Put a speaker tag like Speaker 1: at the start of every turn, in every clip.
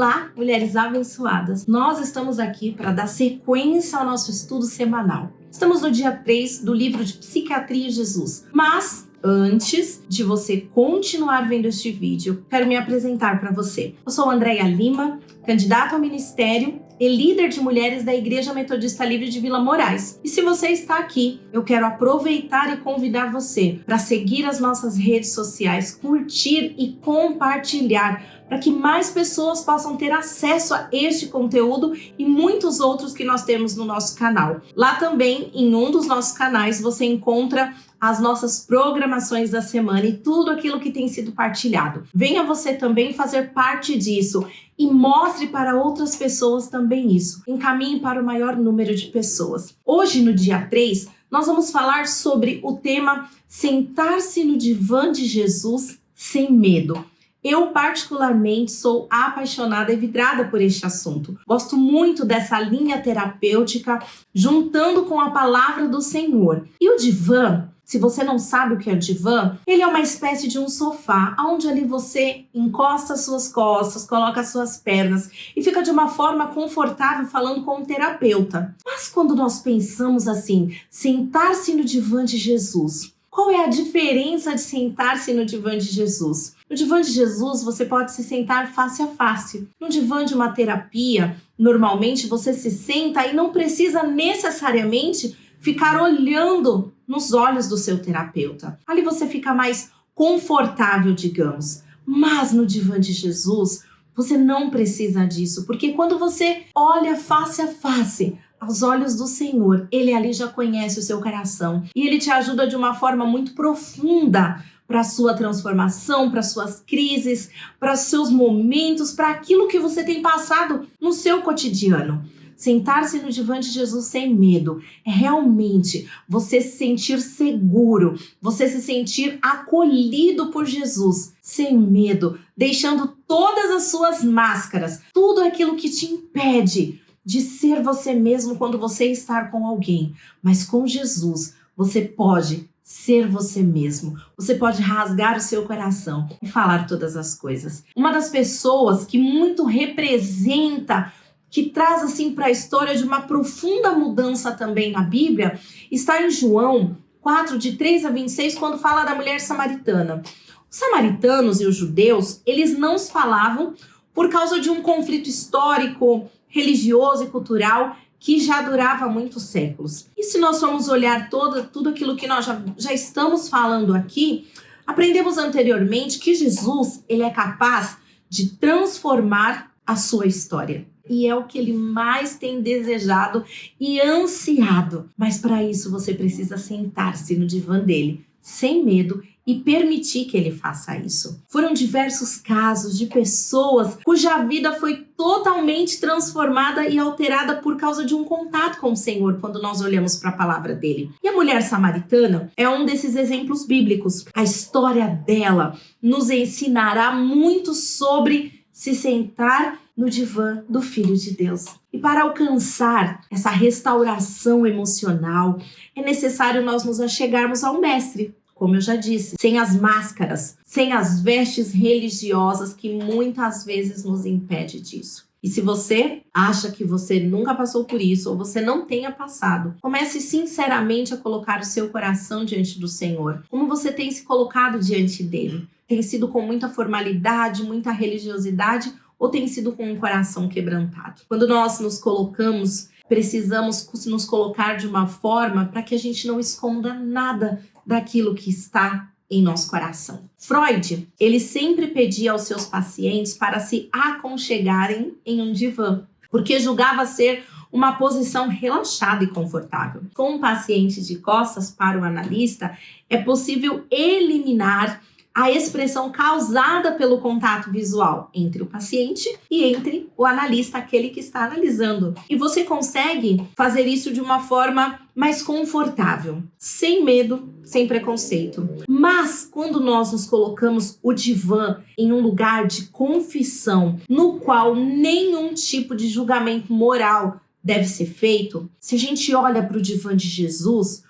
Speaker 1: Olá, mulheres abençoadas! Nós estamos aqui para dar sequência ao nosso estudo semanal. Estamos no dia 3 do livro de Psiquiatria e Jesus. Mas, antes de você continuar vendo este vídeo, quero me apresentar para você. Eu sou Andréia Lima, candidata ao ministério e líder de mulheres da Igreja Metodista Livre de Vila Moraes. E se você está aqui, eu quero aproveitar e convidar você para seguir as nossas redes sociais, curtir e compartilhar, para que mais pessoas possam ter acesso a este conteúdo e muitos outros que nós temos no nosso canal. Lá também, em um dos nossos canais, você encontra as nossas programações da semana e tudo aquilo que tem sido partilhado. Venha você também fazer parte disso e mostre para outras pessoas também isso. Encaminhe para o maior número de pessoas. Hoje, no dia 3, nós vamos falar sobre o tema Sentar-se no divã de Jesus sem medo. Eu, particularmente, sou apaixonada e vidrada por este assunto. Gosto muito dessa linha terapêutica, juntando com a palavra do Senhor. E o divã, se você não sabe o que é o divã, ele é uma espécie de um sofá, onde ali você encosta as suas costas, coloca as suas pernas e fica de uma forma confortável falando com um terapeuta. Mas quando nós pensamos assim, sentar-se no divã de Jesus, qual é a diferença de sentar-se no divã de Jesus? No divã de Jesus, você pode se sentar face a face. No divã de uma terapia, normalmente você se senta e não precisa necessariamente ficar olhando nos olhos do seu terapeuta. Ali você fica mais confortável, digamos. Mas no divã de Jesus, você não precisa disso, porque quando você olha face a face, aos olhos do Senhor, Ele ali já conhece o seu coração e Ele te ajuda de uma forma muito profunda para a sua transformação, para as suas crises, para os seus momentos, para aquilo que você tem passado no seu cotidiano. Sentar-se no divã de Jesus sem medo é realmente você se sentir seguro, você se sentir acolhido por Jesus, sem medo, deixando todas as suas máscaras, tudo aquilo que te impede de ser você mesmo quando você está com alguém. Mas com Jesus, você pode ser você mesmo. Você pode rasgar o seu coração e falar todas as coisas. Uma das pessoas que muito representa, que traz assim para a história de uma profunda mudança também na Bíblia, está em João 4, de 3 a 26, quando fala da mulher samaritana. Os samaritanos e os judeus, eles não se falavam por causa de um conflito histórico, religioso e cultural que já durava muitos séculos. E se nós formos olhar tudo aquilo que nós já estamos falando aqui, aprendemos anteriormente que Jesus, ele é capaz de transformar a sua história. E é o que ele mais tem desejado e ansiado. Mas para isso você precisa sentar-se no divã dele, sem medo, e permitir que ele faça isso. Foram diversos casos de pessoas cuja vida foi totalmente transformada e alterada por causa de um contato com o Senhor, quando nós olhamos para a palavra dele. E a mulher samaritana é um desses exemplos bíblicos. A história dela nos ensinará muito sobre se sentar no divã do Filho de Deus. E para alcançar essa restauração emocional, é necessário nós nos achegarmos ao Mestre. Como eu já disse, sem as máscaras, sem as vestes religiosas que muitas vezes nos impede disso. E se você acha que você nunca passou por isso ou você não tenha passado, comece sinceramente a colocar o seu coração diante do Senhor. Como você tem se colocado diante dele? Tem sido com muita formalidade, muita religiosidade ou tem sido com um coração quebrantado? Quando nós nos colocamos, precisamos nos colocar de uma forma para que a gente não esconda nada daquilo que está em nosso coração. Freud, ele sempre pedia aos seus pacientes para se aconchegarem em um divã, porque julgava ser uma posição relaxada e confortável. Com um paciente de costas para o analista, é possível eliminar a expressão causada pelo contato visual entre o paciente e entre o analista, aquele que está analisando. E você consegue fazer isso de uma forma mais confortável, sem medo, sem preconceito. Mas quando nós nos colocamos o divã em um lugar de confissão, no qual nenhum tipo de julgamento moral deve ser feito, se a gente olha para o divã de Jesus,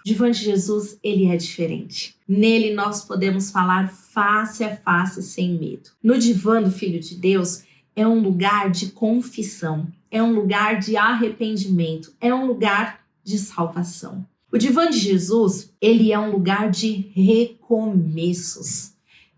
Speaker 1: ele é diferente. Nele nós podemos falar face a face sem medo. No divã do Filho de Deus, é um lugar de confissão, é um lugar de arrependimento, é um lugar de salvação. O divã de Jesus, ele é um lugar de recomeços.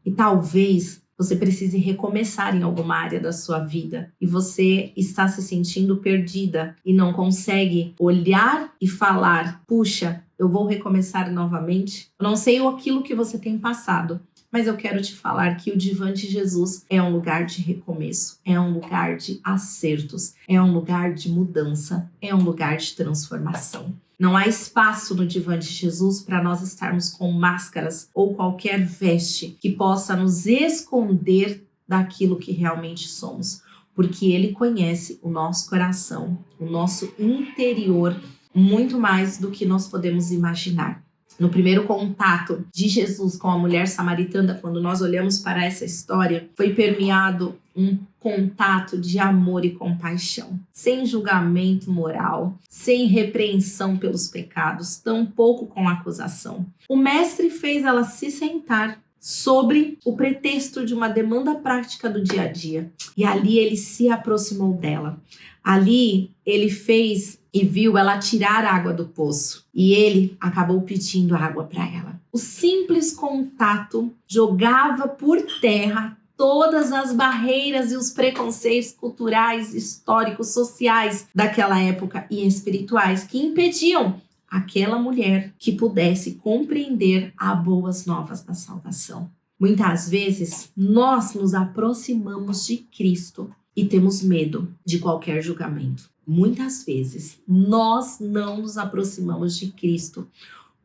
Speaker 1: E talvez você precise recomeçar em alguma área da sua vida e você está se sentindo perdida e não consegue olhar e falar, puxa, eu vou recomeçar novamente. Eu não sei aquilo que você tem passado, mas eu quero te falar que o divã de Jesus é um lugar de recomeço, é um lugar de acertos, é um lugar de mudança, é um lugar de transformação. Não há espaço no divã de Jesus para nós estarmos com máscaras ou qualquer veste que possa nos esconder daquilo que realmente somos, porque Ele conhece o nosso coração, o nosso interior, muito mais do que nós podemos imaginar. No primeiro contato de Jesus com a mulher samaritana, quando nós olhamos para essa história, foi permeado um contato de amor e compaixão, sem julgamento moral, sem repreensão pelos pecados, tampouco com acusação. O mestre fez ela se sentar sobre o pretexto de uma demanda prática do dia a dia. E ali ele se aproximou dela. Ali ele fez e viu ela tirar água do poço. E ele acabou pedindo água para ela. O simples contato jogava por terra todas as barreiras e os preconceitos culturais, históricos, sociais daquela época e espirituais que impediam aquela mulher que pudesse compreender as boas novas da salvação. Muitas vezes nós nos aproximamos de Cristo e temos medo de qualquer julgamento. Muitas vezes nós não nos aproximamos de Cristo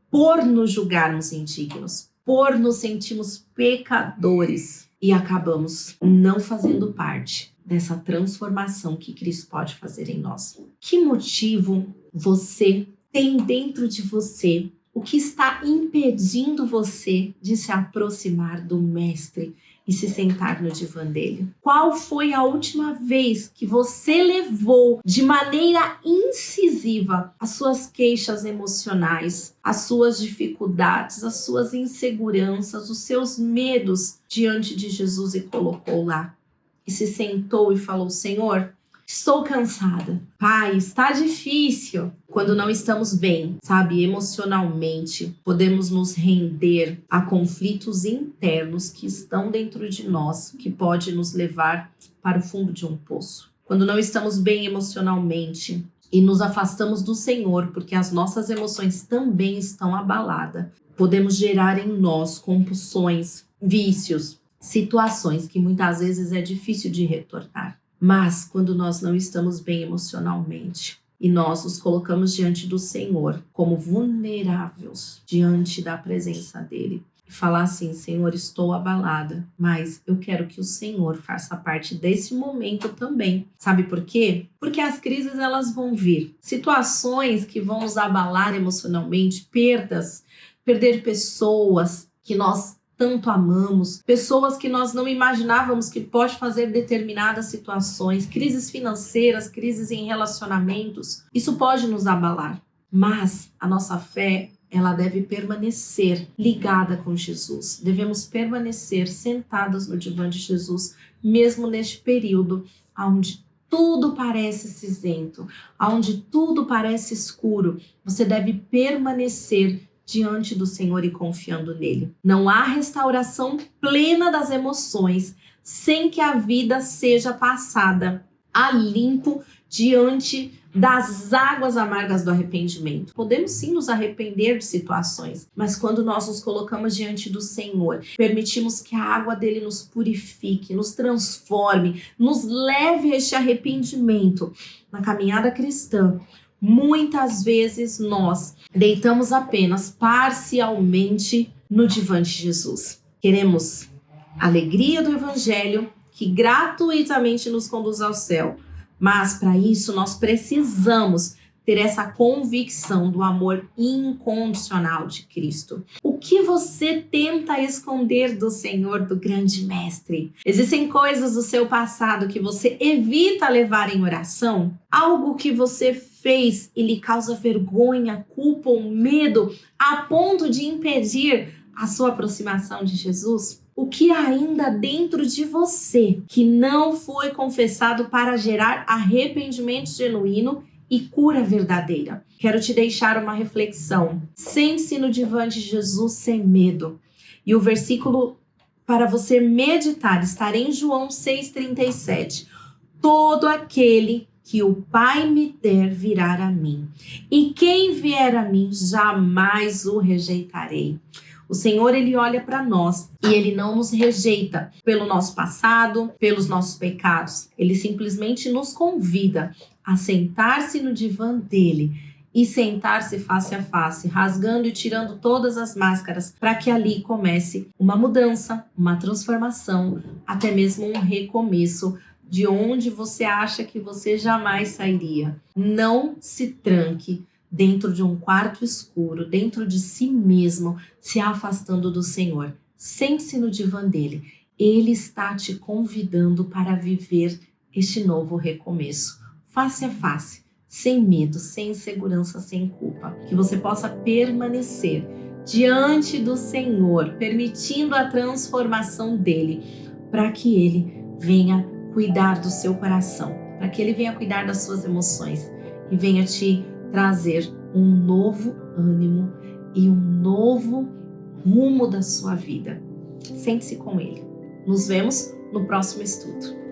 Speaker 1: por nos julgarmos indignos, por nos sentirmos pecadores e acabamos não fazendo parte dessa transformação que Cristo pode fazer em nós. Que motivo você tem dentro de você? O que está impedindo você de se aproximar do Mestre e se sentar no divã dele? Qual foi a última vez que você levou de maneira incisiva as suas queixas emocionais, as suas dificuldades, as suas inseguranças, os seus medos diante de Jesus e colocou lá? E se sentou e falou: Senhor, estou cansada. Pai, está difícil. Quando não estamos bem, sabe, emocionalmente, podemos nos render a conflitos internos que estão dentro de nós, que pode nos levar para o fundo de um poço. Quando não estamos bem emocionalmente e nos afastamos do Senhor, porque as nossas emoções também estão abaladas, podemos gerar em nós compulsões, vícios, situações que muitas vezes é difícil de retornar. Mas quando nós não estamos bem emocionalmente e nós nos colocamos diante do Senhor como vulneráveis diante da presença dele e falar assim: Senhor, estou abalada, mas eu quero que o Senhor faça parte desse momento também. Sabe por quê? Porque as crises elas vão vir, situações que vão nos abalar emocionalmente, perder pessoas que nós tanto amamos, pessoas que nós não imaginávamos que pode fazer determinadas situações, crises financeiras, crises em relacionamentos, isso pode nos abalar. Mas a nossa fé, ela deve permanecer ligada com Jesus. Devemos permanecer sentadas no divã de Jesus, mesmo neste período onde tudo parece cinzento, onde tudo parece escuro. Você deve permanecer diante do Senhor e confiando nele. Não há restauração plena das emoções sem que a vida seja passada a limpo diante das águas amargas do arrependimento. Podemos sim nos arrepender de situações, mas quando nós nos colocamos diante do Senhor, permitimos que a água dele nos purifique, nos transforme, nos leve a este arrependimento. Na caminhada cristã, muitas vezes nós deitamos apenas parcialmente no divã de Jesus. Queremos a alegria do Evangelho que gratuitamente nos conduz ao céu, mas para isso nós precisamos ter essa convicção do amor incondicional de Cristo. O que você tenta esconder do Senhor, do grande Mestre? Existem coisas do seu passado que você evita levar em oração? Algo que você fez e lhe causa vergonha, culpa ou medo a ponto de impedir a sua aproximação de Jesus? o que ainda há dentro de você que não foi confessado para gerar arrependimento genuíno e cura verdadeira. Quero te deixar uma reflexão. Sente-se no divã de Jesus sem medo. E o versículo para você meditar está em João 6,37. Todo aquele que o Pai me der virá a mim, e quem vier a mim jamais o rejeitarei. O Senhor, Ele olha para nós e Ele não nos rejeita pelo nosso passado, pelos nossos pecados. Ele simplesmente nos convida a sentar-se no divã dele e sentar-se face a face, rasgando e tirando todas as máscaras, para que ali comece uma mudança, uma transformação, até mesmo um recomeço de onde você acha que você jamais sairia. Não se tranque dentro de um quarto escuro, dentro de si mesmo, se afastando do Senhor. Sente-se no divã dele. Ele está te convidando para viver este novo recomeço, face a face, sem medo, sem insegurança, sem culpa. Que você possa permanecer diante do Senhor, permitindo a transformação dele, para que ele venha cuidar do seu coração, para que ele venha cuidar das suas emoções e venha te trazer um novo ânimo e um novo rumo da sua vida. Sente-se com ele. Nos vemos no próximo estudo.